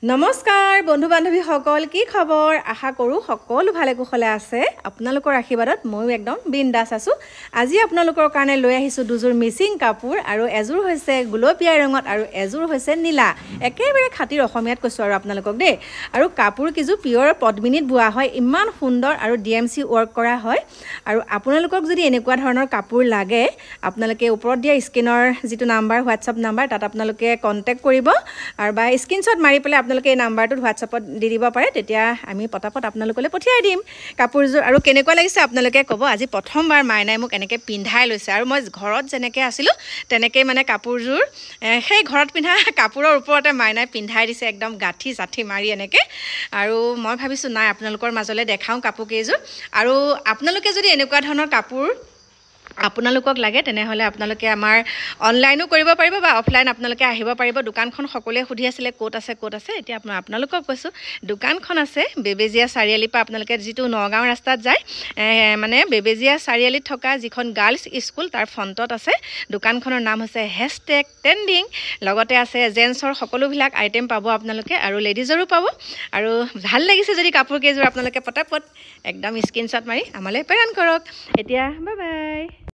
নমস্কাৰ বন্ধু বান্ধৱী সকল কি খবৰ আশা কৰো সকলো ভালে কুশলে আছে আপোনালোকৰ আশীৰ্বাদত মই একদম বিন্দাস আছো আজি আপোনালোকৰ কাৰণে লৈ আহিছো দুজোৰ মিচিং কাপোৰ আৰু এজোৰ হৈছে গুলপীয়া ৰঙত আৰু এজোৰ হৈছে নীলা একেবাৰে খাতিৰ অসমীয়াত কৈছো আৰু আপোনালোকক দে আৰু কাপোৰ কিজু পিয়ৰ পদ্মিনীত বোৱা হয় ইমান সুন্দৰ আৰু ডিএমসি ওয়াৰ্ক কৰা হয় আৰু আপোনালোকক যদি এনেকুৱা ধৰণৰ কাপোৰ লাগে আপোনালোকে ওপৰত দিয়া স্ক্ৰিনৰ যেটো নাম্বাৰ WhatsApp নাম্বাৰ তাত আপোনালোকে কন্টাক্ট কৰিব আৰু বা স্ক্ৰিনশ্বট মাৰি পেলাই আপোনালোকে এই নাম্বাৰটো WhatsAppত দি দিব পাৰে তেতিয়া আমি পটাপট আপোনালোকলৈ পঠিয়াই দিম কাপোৰজোৰ আৰু কেনেকুৱা লাগিছে আপোনালোকে ক'ব আজি প্ৰথমবাৰ মাইনাই মোক এনেকৈ পিন্ধাই লৈছে আৰু মই ঘৰত যেনেকৈ আছিলো তেনেকৈ মানে কাপোৰজোৰ সেই ঘৰত পিন্ধা কাপোৰৰ ওপৰতে মাইনাই পিন্ধাই দিছে একদম গাঠি সাঠি মাৰি এনেকৈ আৰু মই ভাবিছো নাই আপোনালোকৰ মাজলৈ দেখাও কাপোৰ কেইজোৰ আৰু আপোনালোকে যদি এনেকুৱা ধৰণৰ কাপোৰ আপোনালোকক লাগে তেনেহলে আপোনালোকে আমাৰ অনলাইনো কৰিব পাৰিব বা অফলাইন আপোনালোকে আহিব পাৰিব দোকানখন সকলোৱে খুধি আছিল কোট আছে এতিয়া আপোনালোকক কৈছো দোকানখন আছে বেবেজিয়া চাৰিআলি পা আপোনালোকে যেটো নগাঁও ৰাস্তাত যায় মানে বেবেজিয়া চাৰিআলিত থকা যিখন গাৰ্লছ স্কুল তাৰ ফ্ৰন্টত আছে দোকানখনৰ নাম হৈছে #ট্ৰেন্ডিং লগতে আছে জেন্সৰ সকলো বিলাক আইটেম পাব আপোনালোকে আৰু লেডিজৰো পাব আৰু ভাল লাগিছে যদি কাপোৰ কেইজোৰ আপোনালোকে পটাপট একদম স্ক্ৰিনশ্বট মাৰি আমালৈ প্ৰেৰণ কৰক এতিয়া বাই বাই